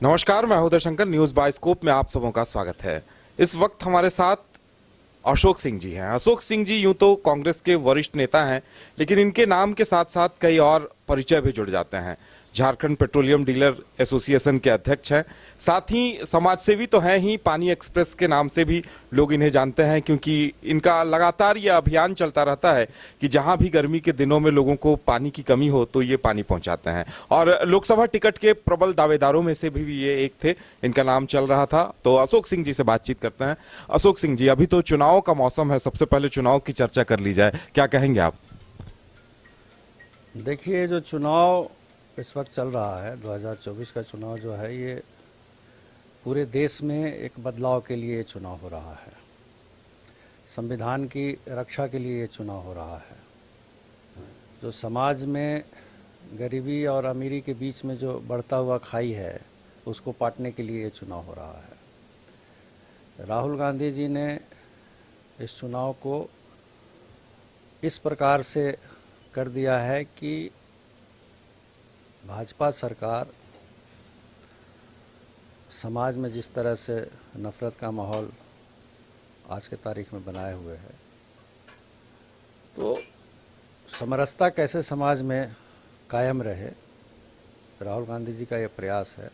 नमस्कार, मैं Uday Shankar. News bioscope में आप सबों का स्वागत है। इस वक्त हमारे साथ अशोक सिंह जी हैं। अशोक सिंह जी यूं तो कांग्रेस के वरिष्ठ नेता हैं, लेकिन इनके नाम के साथ साथ कई और परिचय भी जुड़ जाते हैं। झारखंड पेट्रोलियम डीलर एसोसिएशन के अध्यक्ष हैं, साथ ही समाजसेवी तो हैं ही। पानी एक्सप्रेस के नाम से भी लोग इन्हें जानते हैं, क्योंकि इनका लगातार ये अभियान चलता रहता है कि जहां भी गर्मी के दिनों में लोगों को पानी की कमी हो तो ये पानी पहुंचाते हैं। और लोकसभा टिकट के प्रबल दावेदारों में से भी ये एक थे, इनका नाम चल रहा था। तो अशोक सिंह जी से बातचीत करते हैं। अशोक सिंह जी, अभी तो चुनाव का मौसम है, सबसे पहले चुनाव की चर्चा कर ली जाए, क्या कहेंगे आप? देखिए, जो चुनाव इस वक्त चल रहा है 2024 का चुनाव जो है, ये पूरे देश में एक बदलाव के लिए चुनाव हो रहा है। संविधान की रक्षा के लिए ये चुनाव हो रहा है। जो समाज में गरीबी और अमीरी के बीच में जो बढ़ता हुआ खाई है, उसको पाटने के लिए ये चुनाव हो रहा है। राहुल गांधी जी ने इस चुनाव को इस प्रकार से कर दिया है कि भाजपा सरकार समाज में जिस तरह से नफ़रत का माहौल आज के तारीख में बनाए हुए है, तो समरसता कैसे समाज में कायम रहे, राहुल गांधी जी का ये प्रयास है।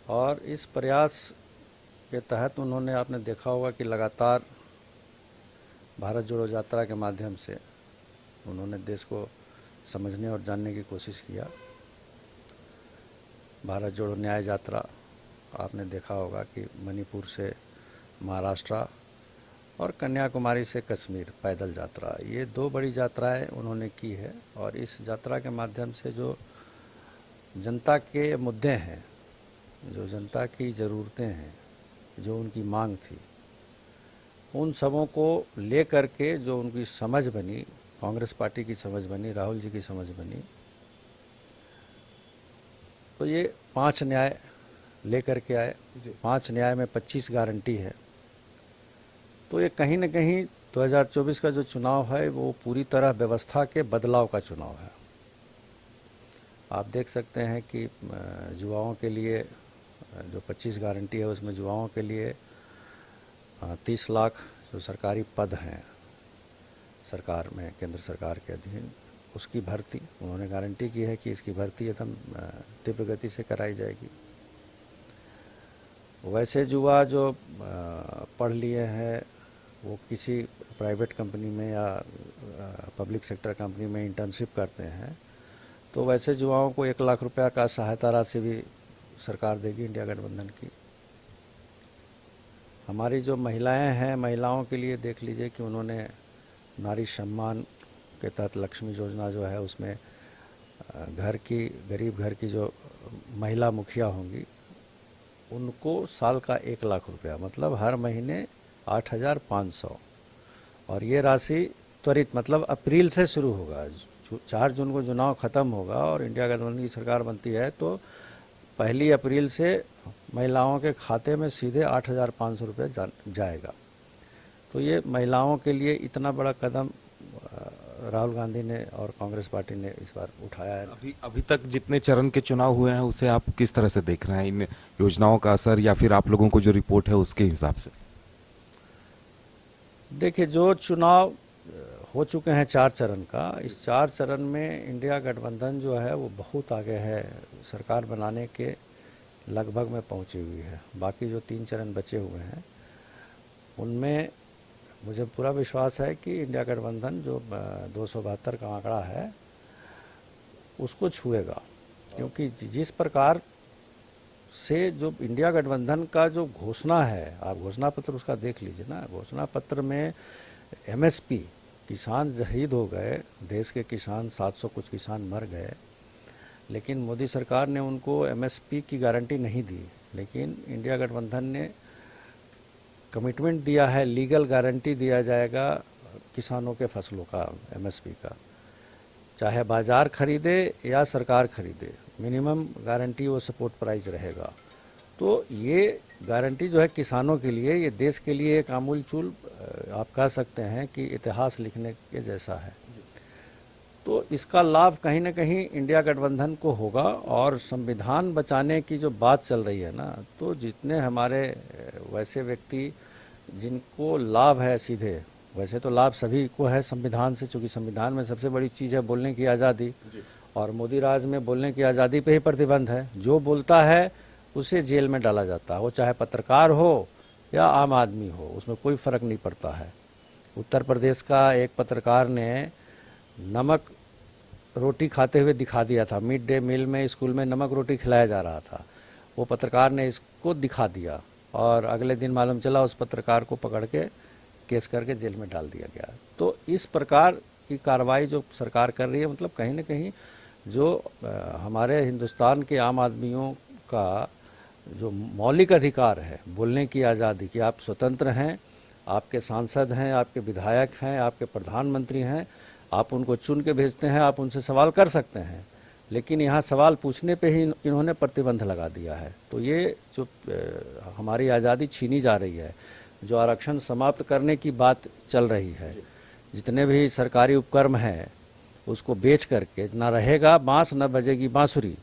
और इस प्रयास के तहत उन्होंने, आपने देखा होगा कि लगातार भारत जोड़ो यात्रा के माध्यम से उन्होंने देश को समझने और जानने की कोशिश किया। भारत जोड़ो न्याय यात्रा, आपने देखा होगा कि मणिपुर से महाराष्ट्र और कन्याकुमारी से कश्मीर पैदल यात्रा, ये दो बड़ी यात्राएं उन्होंने की है। और इस यात्रा के माध्यम से जो जनता के मुद्दे हैं, जो जनता की ज़रूरतें हैं, जो उनकी मांग थी, उन सबों को ले करके जो उनकी समझ बनी, कांग्रेस पार्टी की समझ बनी, राहुल जी की समझ बनी, तो ये 5 न्याय लेकर के आए। 5 न्याय में 25 गारंटी है। तो ये कहीं न कहीं 2024 का जो चुनाव है, वो पूरी तरह व्यवस्था के बदलाव का चुनाव है। आप देख सकते हैं कि युवाओं के लिए जो 25 गारंटी है, उसमें युवाओं के लिए 30 लाख जो सरकारी पद हैं सरकार में, केंद्र सरकार के अधीन, उसकी भर्ती उन्होंने गारंटी की है कि इसकी भर्ती एकदम तीव्र गति से कराई जाएगी। वैसे युवा जो पढ़ लिए हैं, वो किसी प्राइवेट कंपनी में या पब्लिक सेक्टर कंपनी में इंटर्नशिप करते हैं, तो वैसे युवाओं को 1 लाख रुपया का सहायता राशि भी सरकार देगी, इंडिया गठबंधन की। हमारी जो महिलाएं हैं, महिलाओं के लिए देख लीजिए कि उन्होंने नारी सम्मान के तहत लक्ष्मी योजना जो है, उसमें घर की, गरीब घर की जो महिला मुखिया होंगी, उनको साल का 1 लाख रुपया, मतलब हर महीने 8,500। और ये राशि त्वरित, मतलब अप्रैल से शुरू होगा। 4 जून को चुनाव ख़त्म होगा और इंडिया गठबंधन की सरकार बनती है, तो 1 अप्रैल से महिलाओं के खाते में सीधे 8,500 रुपये जाएगा। तो ये महिलाओं के लिए इतना बड़ा कदम राहुल गांधी ने और कांग्रेस पार्टी ने इस बार उठाया है। अभी तक जितने चरण के चुनाव हुए हैं, उसे आप किस तरह से देख रहे हैं, इन योजनाओं का असर, या फिर आप लोगों को जो रिपोर्ट है उसके हिसाब से? देखिए, जो चुनाव हो चुके हैं 4 चरण का, इस 4 चरण में इंडिया गठबंधन जो है वो बहुत आगे है, सरकार बनाने के लगभग में पहुंची हुई है। बाकी जो 3 चरण बचे हुए हैं, उनमें मुझे पूरा विश्वास है कि इंडिया गठबंधन जो 272 का आंकड़ा है, उसको छुएगा। क्योंकि जिस प्रकार से जो इंडिया गठबंधन का जो घोषणा है, आप घोषणा पत्र उसका देख लीजिए ना। घोषणा पत्र में एमएसपी, किसान शहीद हो गए, देश के किसान 700 कुछ किसान मर गए, लेकिन मोदी सरकार ने उनको एमएसपी की गारंटी नहीं दी। लेकिन इंडिया गठबंधन ने कमिटमेंट दिया है, लीगल गारंटी दिया जाएगा किसानों के फसलों का, एमएसपी का, चाहे बाज़ार खरीदे या सरकार खरीदे, मिनिमम गारंटी वो सपोर्ट प्राइस रहेगा। तो ये गारंटी जो है किसानों के लिए, ये देश के लिए एक आमूल चूल, आप कह सकते हैं कि इतिहास लिखने के जैसा है। तो इसका लाभ कहीं ना कहीं इंडिया गठबंधन को होगा। और संविधान बचाने की जो बात चल रही है ना, तो जितने हमारे वैसे व्यक्ति जिनको लाभ है सीधे, वैसे तो लाभ सभी को है संविधान से, चूँकि संविधान में सबसे बड़ी चीज़ है बोलने की आज़ादी, और मोदी राज में बोलने की आज़ादी पे ही प्रतिबंध है। जो बोलता है उसे जेल में डाला जाता है, वो चाहे पत्रकार हो या आम आदमी हो, उसमें कोई फ़र्क नहीं पड़ता है। उत्तर प्रदेश का एक पत्रकार ने नमक रोटी खाते हुए दिखा दिया था, मिड डे मील में स्कूल में नमक रोटी खिलाया जा रहा था, वो पत्रकार ने इसको दिखा दिया और अगले दिन मालूम चला उस पत्रकार को पकड़ के केस करके जेल में डाल दिया गया। तो इस प्रकार की कार्रवाई जो सरकार कर रही है, मतलब कहीं ना कहीं जो हमारे हिंदुस्तान के आम आदमियों का जो मौलिक अधिकार है बोलने की आज़ादी, कि आप स्वतंत्र हैं, आपके सांसद हैं, आपके विधायक हैं, आपके प्रधानमंत्री हैं, आप उनको चुन के भेजते हैं, आप उनसे सवाल कर सकते हैं, लेकिन यहाँ सवाल पूछने पे ही इन्होंने प्रतिबंध लगा दिया है। तो ये जो हमारी आज़ादी छीनी जा रही है, जो आरक्षण समाप्त करने की बात चल रही है, जितने भी सरकारी उपक्रम हैं उसको बेच करके ना रहेगा बांस न बजेगी बांसुरी।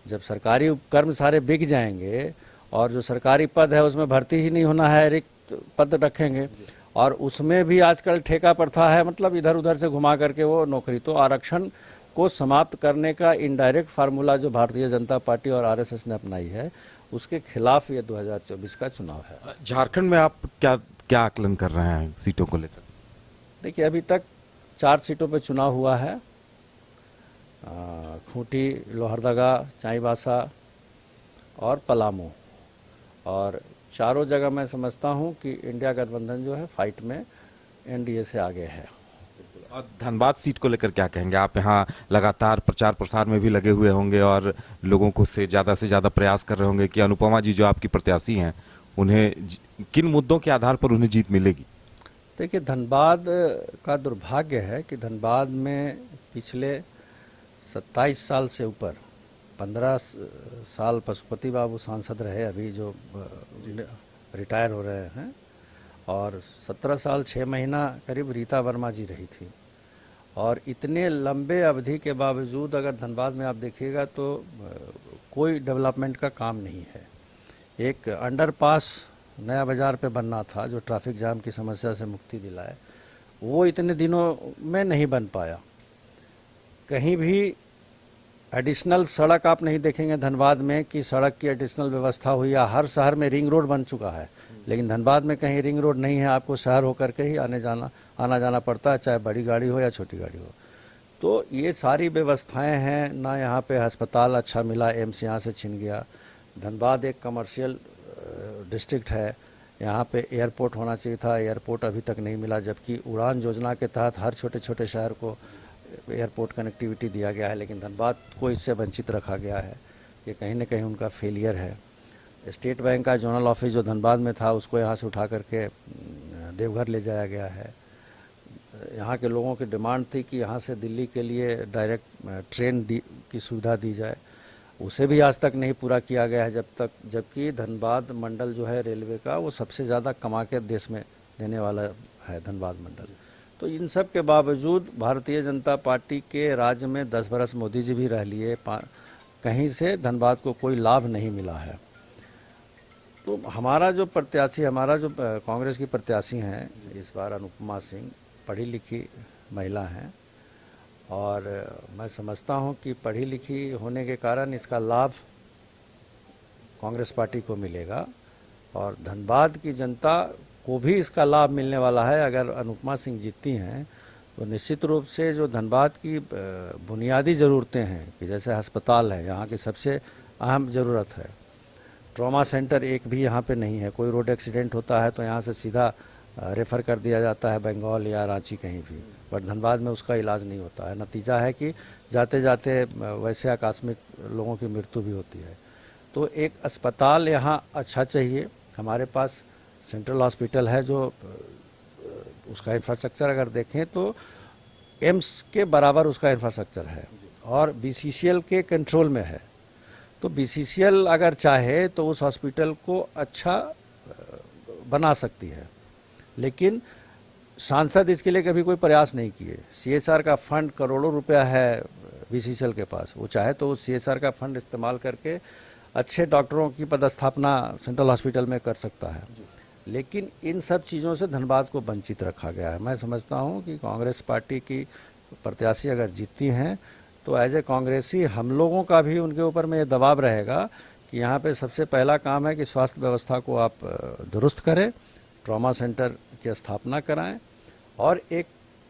जब सरकारी उपक्रम सारे बिक जाएंगे और जो सरकारी पद है उसमें भर्ती ही नहीं होना है, रिक्त पद रखेंगे, और उसमें भी आजकल ठेका प्रथा है, मतलब इधर उधर से घुमा करके वो नौकरी। तो आरक्षण को समाप्त करने का इनडायरेक्ट फार्मूला जो भारतीय जनता पार्टी और आरएसएस ने अपनाई है, उसके खिलाफ ये 2024 का चुनाव है। झारखंड में आप क्या क्या आकलन कर रहे हैं सीटों को लेकर? देखिए, अभी तक 4 सीटों पे चुनाव हुआ है, खूंटी, लोहरदगा, चाईबासा और पलामू, और चारों जगह मैं समझता हूं कि इंडिया गठबंधन जो है फाइट में एनडीए से आगे है। और धनबाद सीट को लेकर क्या कहेंगे? आप यहाँ लगातार प्रचार प्रसार में भी लगे हुए होंगे और लोगों को से ज़्यादा प्रयास कर रहे होंगे कि अनुपमा जी जो आपकी प्रत्याशी हैं, उन्हें किन मुद्दों के आधार पर उन्हें जीत मिलेगी? देखिए, धनबाद का दुर्भाग्य है कि धनबाद में पिछले 27 साल से ऊपर 15 साल पशुपति बाबू सांसद रहे, अभी जो रिटायर हो रहे हैं, और 17 साल 6 महीना करीब रीता वर्मा जी रही थी। और इतने लंबे अवधि के बावजूद अगर धनबाद में आप देखिएगा तो कोई डेवलपमेंट का काम नहीं है। एक अंडरपास नया बाज़ार पे बनना था जो ट्रैफिक जाम की समस्या से मुक्ति दिलाए, वो इतने दिनों में नहीं बन पाया। कहीं भी एडिशनल सड़क आप नहीं देखेंगे धनबाद में कि सड़क की एडिशनल व्यवस्था हुई, या हर शहर में रिंग रोड बन चुका है, लेकिन धनबाद में कहीं रिंग रोड नहीं है। आपको शहर होकर के ही आना जाना पड़ता है, चाहे बड़ी गाड़ी हो या छोटी गाड़ी हो। तो ये सारी व्यवस्थाएं हैं ना। यहाँ पे अस्पताल अच्छा मिला, एम्स यहाँ से छिन गया। धनबाद एक कमर्शियल डिस्ट्रिक्ट है, यहाँ पे एयरपोर्ट होना चाहिए था, एयरपोर्ट अभी तक नहीं मिला, जबकि उड़ान योजना के तहत हर छोटे छोटे शहर को एयरपोर्ट कनेक्टिविटी दिया गया है, लेकिन धनबाद को इससे वंचित रखा गया है। ये कहीं ना कहीं उनका फेलियर है। स्टेट बैंक का जोनल ऑफिस जो धनबाद में था उसको यहाँ से उठा करके देवघर ले जाया गया है। यहाँ के लोगों की डिमांड थी कि यहाँ से दिल्ली के लिए डायरेक्ट ट्रेन की सुविधा दी जाए, उसे भी आज तक नहीं पूरा किया गया है जबकि धनबाद मंडल जो है रेलवे का, वो सबसे ज़्यादा कमा के देश में देने वाला है धनबाद मंडल। तो इन सब के बावजूद भारतीय जनता पार्टी के राज्य में 10 बरस मोदी जी भी रह लिए, कहीं से धनबाद को कोई लाभ नहीं मिला है। तो हमारा जो कांग्रेस की प्रत्याशी हैं इस बार अनुपमा सिंह, पढ़ी लिखी महिला हैं, और मैं समझता हूं कि पढ़ी लिखी होने के कारण इसका लाभ कांग्रेस पार्टी को मिलेगा, और धनबाद की जनता को भी इसका लाभ मिलने वाला है। अगर अनुपमा सिंह जीतती हैं तो निश्चित रूप से जो धनबाद की बुनियादी ज़रूरतें हैं, कि जैसे अस्पताल है, यहाँ की सबसे अहम ज़रूरत है। ट्रॉमा सेंटर एक भी यहाँ पे नहीं है। कोई रोड एक्सीडेंट होता है तो यहाँ से सीधा रेफ़र कर दिया जाता है बंगाल या रांची कहीं भी, बट धनबाद में उसका इलाज नहीं होता है। नतीजा है कि जाते जाते वैसे आकस्मिक लोगों की मृत्यु भी होती है। तो एक अस्पताल यहाँ अच्छा चाहिए। हमारे पास सेंट्रल हॉस्पिटल है जो उसका इंफ्रास्ट्रक्चर अगर देखें तो एम्स के बराबर उसका इंफ्रास्ट्रक्चर है, और बीसीसीएल के कंट्रोल में है। तो बीसीसीएल अगर चाहे तो उस हॉस्पिटल को अच्छा बना सकती है, लेकिन सांसद इसके लिए कभी कोई प्रयास नहीं किए। सीएसआर का फंड करोड़ों रुपया है बीसीसीएल के पास, वो चाहे तो सीएसआर का फंड इस्तेमाल करके अच्छे डॉक्टरों की पदस्थापना सेंट्रल हॉस्पिटल में कर सकता है, लेकिन इन सब चीज़ों से धनबाद को वंचित रखा गया है। मैं समझता हूँ कि कांग्रेस पार्टी की प्रत्याशी अगर जीतती हैं तो एज ए कांग्रेसी हम लोगों का भी उनके ऊपर में ये दबाव रहेगा कि यहाँ पे सबसे पहला काम है कि स्वास्थ्य व्यवस्था को आप दुरुस्त करें, ट्रॉमा सेंटर की स्थापना कराएं और एक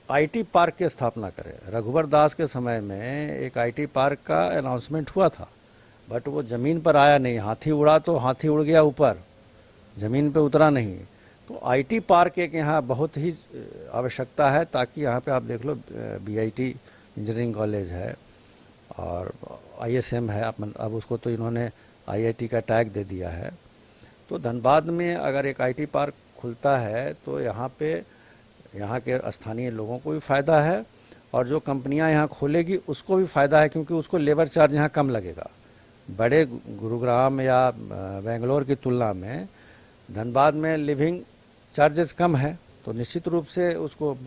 आईटी पार्क की स्थापना करें। रघुवर दास के समय में एक आईटी पार्क का अनाउंसमेंट हुआ था, बट वो ज़मीन पर आया नहीं। हाथी उड़ा तो हाथी उड़ गया ऊपर, ज़मीन पे उतरा नहीं। तो आईटी पार्क एक यहाँ बहुत ही आवश्यकता है, ताकि यहाँ पे आप देख लो बीआईटी इंजीनियरिंग कॉलेज है और आईएसएम है, अब उसको तो इन्होंने आईआईटी का टैग दे दिया है। तो धनबाद में अगर एक आईटी पार्क खुलता है तो यहाँ पे यहाँ के स्थानीय लोगों को भी फ़ायदा है और जो कंपनियाँ यहाँ खोलेगी उसको भी फ़ायदा है, क्योंकि उसको लेबर चार्ज यहाँ कम लगेगा। बड़े गुरुग्राम या बेंगलोर की तुलना में धनबाद में लिविंग चार्जेस कम है, तो निश्चित रूप से उसको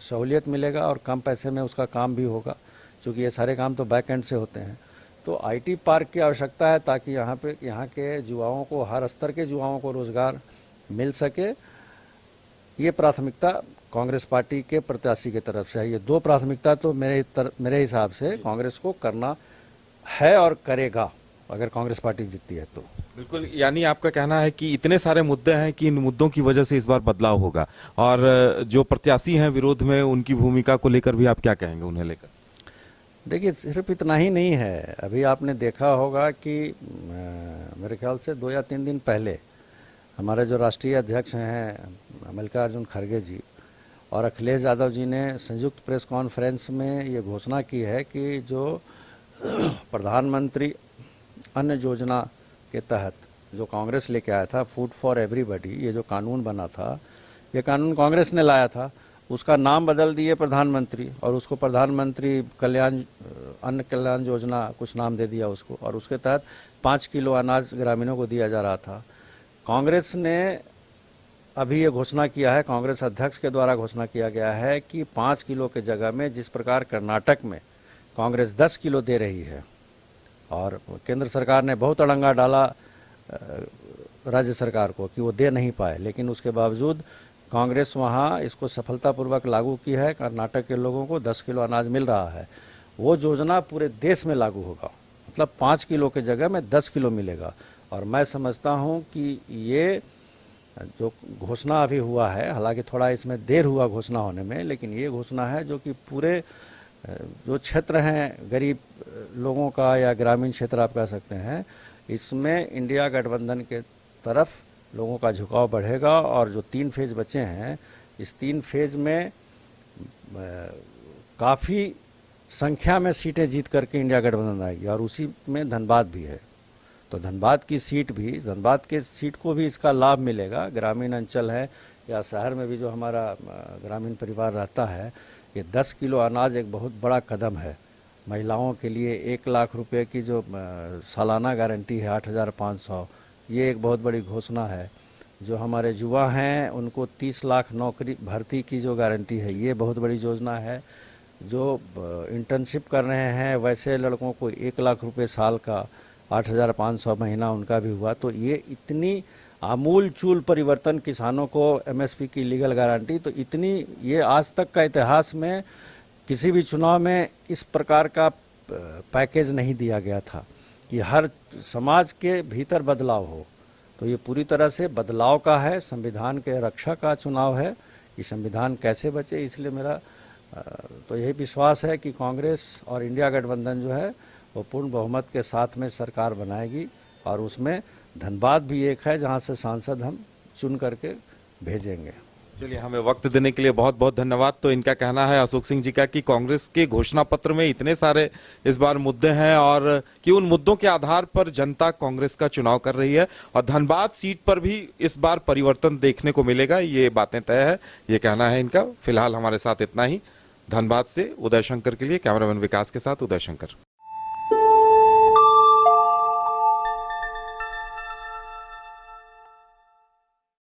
सहूलियत मिलेगा और कम पैसे में उसका काम भी होगा, क्योंकि ये सारे काम तो बैक एंड से होते हैं। तो आईटी पार्क की आवश्यकता है ताकि यहाँ के युवाओं को, हर स्तर के युवाओं को रोज़गार मिल सके। ये प्राथमिकता कांग्रेस पार्टी के प्रत्याशी की तरफ से है। ये दो प्राथमिकता तो मेरे हिसाब से कांग्रेस को करना है और करेगा अगर कांग्रेस पार्टी जीतती है तो। बिल्कुल, यानी आपका कहना है कि इतने सारे मुद्दे हैं कि इन मुद्दों की वजह से इस बार बदलाव होगा, और जो प्रत्याशी हैं विरोध में, उनकी भूमिका को लेकर भी आप क्या कहेंगे उन्हें लेकर? देखिए, सिर्फ इतना ही नहीं है। अभी आपने देखा होगा कि मेरे ख्याल से 2 या 3 दिन पहले हमारे जो राष्ट्रीय अध्यक्ष हैं मल्लिकार्जुन खड़गे जी और अखिलेश यादव जी ने संयुक्त प्रेस कॉन्फ्रेंस में ये घोषणा की है कि जो प्रधानमंत्री अन्न योजना के तहत जो कांग्रेस लेके आया था, फूड फॉर एवरीबॉडी, ये जो कानून बना था, ये कानून कांग्रेस ने लाया था, उसका नाम बदल दिए प्रधानमंत्री और उसको प्रधानमंत्री अन्न कल्याण योजना कुछ नाम दे दिया उसको, और उसके तहत 5 किलो अनाज ग्रामीणों को दिया जा रहा था। कांग्रेस ने अभी ये घोषणा किया है, कांग्रेस अध्यक्ष के द्वारा घोषणा किया गया है कि 5 किलो के जगह में जिस प्रकार कर्नाटक में कांग्रेस 10 किलो दे रही है, और केंद्र सरकार ने बहुत अड़ंगा डाला राज्य सरकार को कि वो दे नहीं पाए, लेकिन उसके बावजूद कांग्रेस वहाँ इसको सफलतापूर्वक लागू की है। कर्नाटक के लोगों को 10 किलो अनाज मिल रहा है। वो योजना पूरे देश में लागू होगा, मतलब 5 किलो के जगह में 10 किलो मिलेगा। और मैं समझता हूँ कि ये जो घोषणा अभी हुआ है, हालांकि थोड़ा इसमें देर हुआ घोषणा होने में, लेकिन ये घोषणा है जो कि पूरे जो क्षेत्र हैं गरीब लोगों का या ग्रामीण क्षेत्र आप कह सकते हैं, इसमें इंडिया गठबंधन के तरफ लोगों का झुकाव बढ़ेगा। और जो 3 फेज बचे हैं, इस 3 फेज में काफ़ी संख्या में सीटें जीत करके इंडिया गठबंधन आएगी, और उसी में धनबाद भी है। तो धनबाद की सीट को भी इसका लाभ मिलेगा। ग्रामीण अंचल है या शहर में भी जो हमारा ग्रामीण परिवार रहता है, ये 10 किलो अनाज एक बहुत बड़ा कदम है महिलाओं के लिए। 1 लाख रुपए की जो सालाना गारंटी है 8,500, ये एक बहुत बड़ी घोषणा है। जो हमारे युवा हैं उनको 30 लाख नौकरी भर्ती की जो गारंटी है, ये बहुत बड़ी योजना है। जो इंटर्नशिप कर रहे हैं वैसे लड़कों को 1 लाख रुपए साल का, 8,500 महीना उनका भी हुआ। तो ये इतनी आमूल चूल परिवर्तन, किसानों को एमएसपी की लीगल गारंटी, तो इतनी, ये आज तक का इतिहास में किसी भी चुनाव में इस प्रकार का पैकेज नहीं दिया गया था कि हर समाज के भीतर बदलाव हो। तो ये पूरी तरह से बदलाव का है, संविधान के रक्षा का चुनाव है कि संविधान कैसे बचे। इसलिए मेरा तो यही विश्वास है कि कांग्रेस और इंडिया गठबंधन जो है वो पूर्ण बहुमत के साथ में सरकार बनाएगी, और उसमें धनबाद भी एक है जहां से सांसद हम चुन करके भेजेंगे। चलिए, हमें वक्त देने के लिए बहुत बहुत धन्यवाद। तो इनका कहना है, अशोक सिंह जी का, कि कांग्रेस के घोषणा पत्र में इतने सारे इस बार मुद्दे हैं और कि उन मुद्दों के आधार पर जनता कांग्रेस का चुनाव कर रही है, और धनबाद सीट पर भी इस बार परिवर्तन देखने को मिलेगा, ये बातें तय है, ये कहना है इनका। फिलहाल हमारे साथ इतना ही। धनबाद से उदय शंकर के लिए, कैमरामैन विकास के साथ उदय शंकर।